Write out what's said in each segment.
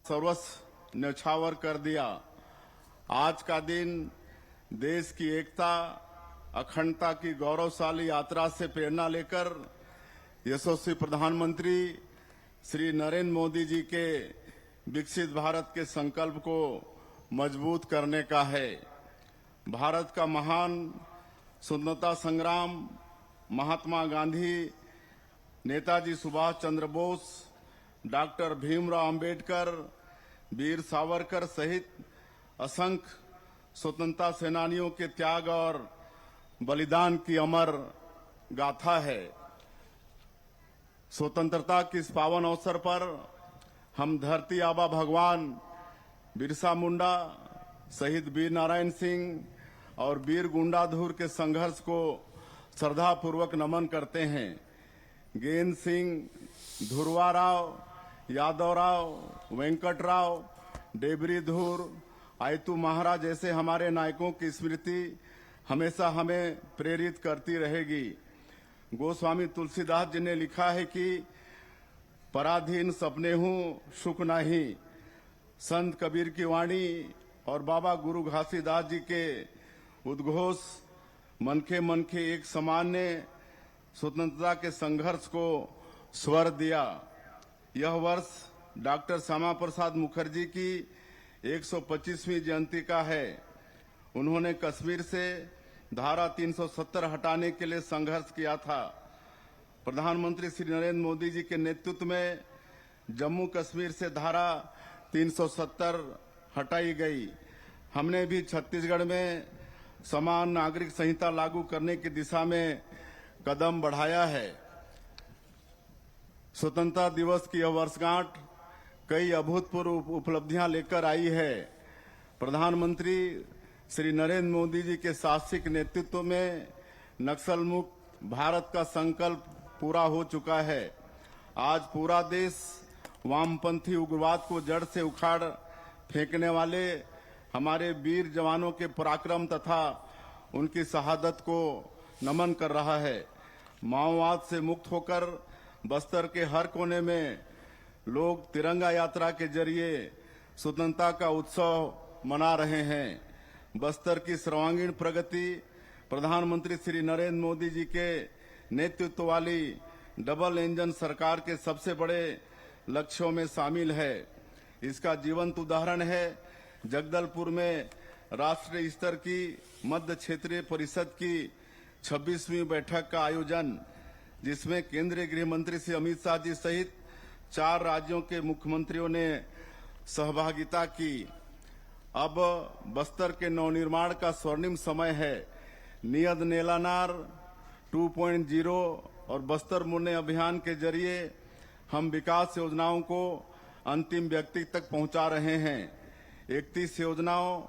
सर्वस्व न्यौछावर कर दिया। आज का दिन देश की एकता अखंडता की गौरवशाली यात्रा से प्रेरणा लेकर यशस्वी प्रधानमंत्री श्री नरेंद्र मोदी जी के विकसित भारत के संकल्प को मजबूत करने का है। भारत का महान स्वतंत्रता संग्राम महात्मा गांधी, नेताजी सुभाष चंद्र बोस, डॉक्टर भीमराव अंबेडकर, वीर सावरकर सहित असंख्य स्वतंत्रता सेनानियों के त्याग और बलिदान की अमर गाथा है। स्वतंत्रता के इस पावन अवसर पर हम धरती आबा भगवान बिरसा मुंडा, शहीद वीर नारायण सिंह और वीर गुंडाधुर के संघर्ष को श्रद्धापूर्वक नमन करते हैं। गेंद सिंह, धुरवाराव, यादवराव, वेंकटराव, डेबरीधुर, आयतू महाराज जैसे हमारे नायकों की स्मृति हमेशा हमें प्रेरित करती रहेगी। गोस्वामी तुलसीदास जी ने लिखा है कि पराधीन सपने हूँ सुख नहीं, संत कबीर की वाणी और बाबा गुरु घासीदास जी के उद्घोष मनखे एक समान ने स्वतंत्रता के संघर्ष को स्वर दिया। यह वर्ष डॉक्टर श्यामा प्रसाद मुखर्जी की 125वीं जयंती का है। उन्होंने कश्मीर से धारा 370 हटाने के लिए संघर्ष किया था। प्रधानमंत्री श्री नरेंद्र मोदी जी के नेतृत्व में जम्मू कश्मीर से धारा 370 हटाई गई। हमने भी छत्तीसगढ़ में समान नागरिक संहिता लागू करने की दिशा में कदम बढ़ाया है। स्वतंत्रता दिवस की यह वर्षगांठ कई अभूतपूर्व उपलब्धियां लेकर आई है। प्रधानमंत्री श्री नरेंद्र मोदी जी के साहसिक नेतृत्व में नक्सल मुक्त भारत का संकल्प पूरा हो चुका है। आज पूरा देश वामपंथी उग्रवाद को जड़ से उखाड़ फेंकने वाले हमारे वीर जवानों के पराक्रम तथा उनकी शहादत को नमन कर रहा है। माओवाद से मुक्त होकर बस्तर के हर कोने में लोग तिरंगा यात्रा के जरिए स्वतंत्रता का उत्सव मना रहे हैं। बस्तर की सर्वांगीण प्रगति प्रधानमंत्री श्री नरेंद्र मोदी जी के नेतृत्व वाली डबल इंजन सरकार के सबसे बड़े लक्ष्यों में शामिल है। इसका जीवंत उदाहरण है जगदलपुर में राष्ट्रीय स्तर की मध्य क्षेत्रीय परिषद की 26वीं बैठक का आयोजन, जिसमें केंद्रीय गृह मंत्री श्री अमित शाह जी सहित 4 राज्यों के मुख्यमंत्रियों ने सहभागिता की। अब बस्तर के नवनिर्माण का स्वर्णिम समय है। नियत नेलानार 2.0 और बस्तर मुन्ने अभियान के जरिए हम विकास योजनाओं को अंतिम व्यक्ति तक पहुंचा रहे हैं। 31 योजनाओं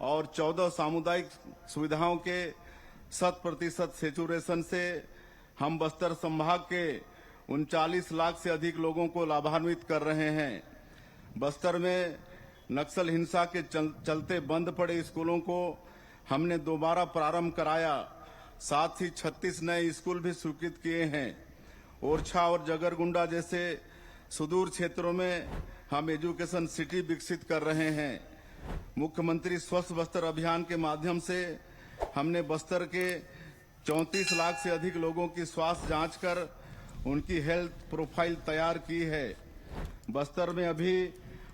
और 14 सामुदायिक सुविधाओं के 100% सेचुरेशन से हम बस्तर संभाग के 39 लाख से अधिक लोगों को लाभान्वित कर रहे हैं। बस्तर में नक्सल हिंसा के चलते बंद पड़े स्कूलों को हमने दोबारा प्रारंभ कराया। साथ ही 36 नए स्कूल भी स्वीकृत किए हैं। ओरछा और जगरगुंडा जैसे सुदूर क्षेत्रों में हम एजुकेशन सिटी विकसित कर रहे हैं। मुख्यमंत्री स्वस्थ बस्तर अभियान के माध्यम से हमने बस्तर के 34 लाख से अधिक लोगों की स्वास्थ्य जांच कर उनकी हेल्थ प्रोफाइल तैयार की है। बस्तर में अभी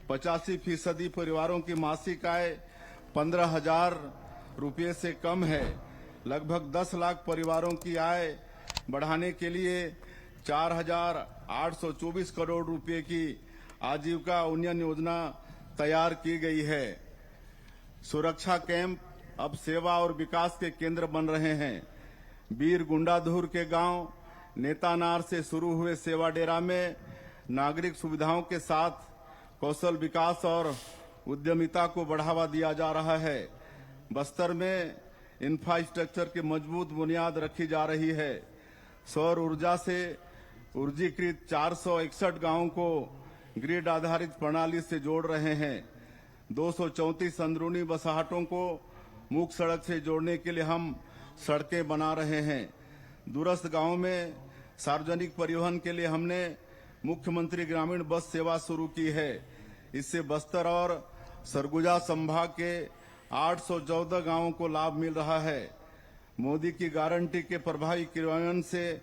85% परिवारों की मासिक आय 15,000 रुपये से कम है। लगभग 10 लाख परिवारों की आय बढ़ाने के लिए 4,824 करोड़ रुपए की आजीविका उन्नयन योजना तैयार की गई है। सुरक्षा कैंप अब सेवा और विकास के केंद्र बन रहे हैं। वीर गुंडाधुर के गांव नेतानार से शुरू हुए सेवा डेरा में नागरिक सुविधाओं के साथ कौशल विकास और उद्यमिता को बढ़ावा दिया जा रहा है। बस्तर में इंफ्रास्ट्रक्चर की मजबूत बुनियाद रखी जा रही है। सौर ऊर्जा से ऊर्जीकृत 461 गांवों को ग्रिड आधारित प्रणाली से जोड़ रहे हैं। 234 अंदरूनी बसाहटों को मुख्य सड़क से जोड़ने के लिए हम सड़कें बना रहे हैं। दूरस्थ गांवों में सार्वजनिक परिवहन के लिए हमने मुख्यमंत्री ग्रामीण बस सेवा शुरू की है। इससे बस्तर और सरगुजा संभाग के 814 गांवों को लाभ मिल रहा है। मोदी की गारंटी के प्रभावी क्रियान्वयन से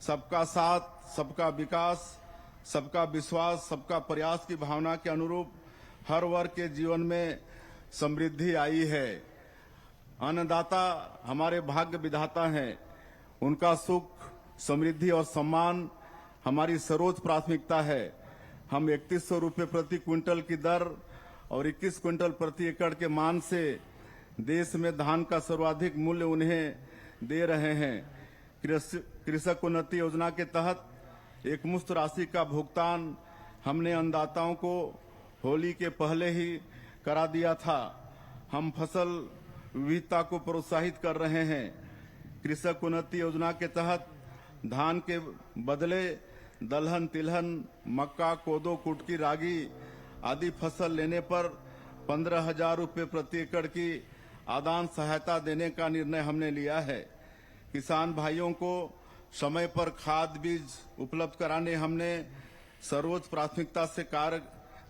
सबका साथ, सबका विकास, सबका विश्वास, सबका प्रयास की भावना के अनुरूप हर वर्ग के जीवन में समृद्धि आई है। अन्नदाता हमारे भाग्य विधाता हैं। उनका सुख, समृद्धि और सम्मान हमारी सर्वोच्च प्राथमिकता है। हम 3100 रुपये प्रति क्विंटल की दर और 21 क्विंटल प्रति एकड़ के मान से देश में धान का सर्वाधिक मूल्य उन्हें दे रहे हैं। कृषक उन्नति योजना के तहत एक मुश्त राशि का भुगतान हमने अन्नदाताओं को होली के पहले ही करा दिया था। हम फसल विविधता को प्रोत्साहित कर रहे हैं। कृषक उन्नति योजना के तहत धान के बदले दलहन, तिलहन, मक्का, कोदो, कुटकी, रागी आदि फसल लेने पर 15,000 रुपये प्रति एकड़ की आदान सहायता देने का निर्णय हमने लिया है। किसान भाइयों को समय पर खाद बीज उपलब्ध कराने हमने सर्वोच्च प्राथमिकता से कार्य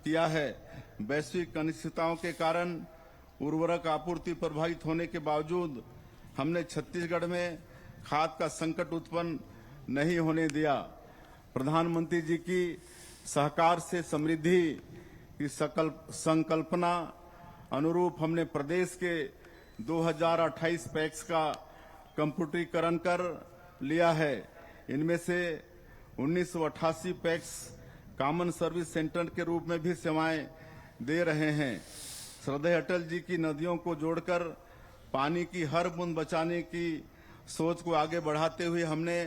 किया है। वैश्विक अनिश्चितताओं के कारण उर्वरक आपूर्ति प्रभावित होने के बावजूद हमने छत्तीसगढ़ में खाद का संकट उत्पन्न नहीं होने दिया। प्रधानमंत्री जी की सहकार से समृद्धि की संकल्पना अनुरूप हमने प्रदेश के 2028 पैक्स का कंप्यूटरीकरण कर लिया है। इनमें से 1988 पैक्स कॉमन सर्विस सेंटर के रूप में भी सेवाएं दे रहे हैं। श्रद्धेय अटल जी की नदियों को जोड़कर पानी की हर बूंद बचाने की सोच को आगे बढ़ाते हुए हमने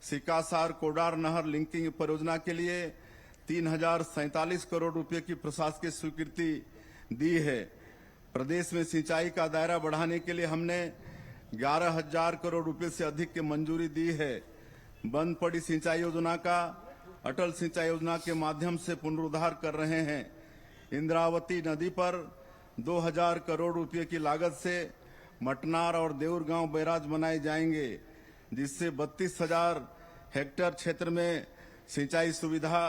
सिकासार कोडार नहर लिंकिंग परियोजना के लिए 3047 करोड़ रुपए की प्रशासकीय स्वीकृति दी है। प्रदेश में सिंचाई का दायरा बढ़ाने के लिए हमने 11,000 करोड़ रुपए से अधिक की मंजूरी दी है। बंद पड़ी सिंचाई योजना का अटल सिंचाई योजना के माध्यम से पुनरुद्धार कर रहे हैं। इंद्रावती नदी पर 2,000 करोड़ रुपए की लागत से मटनार और देउरगांव बैराज बनाए जाएंगे, जिससे 32,000 हेक्टेयर क्षेत्र में सिंचाई सुविधा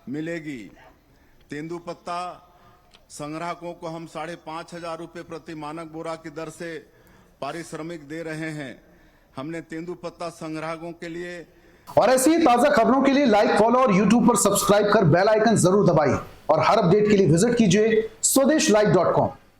मिलेगी। तेंदुपत्ता संग्राहकों को हम 5,500 रुपये प्रति मानक बोरा की दर से पारिश्रमिक दे रहे हैं। हमने तेंदुपत्ता संग्राहकों के लिए और ऐसी ही ताजा खबरों के लिए लाइक, फॉलो और यूट्यूब पर सब्सक्राइब कर बेल आइकन जरूर दबाइए और हर अपडेट के लिए विजिट कीजिए स्वदेशलाइव.com।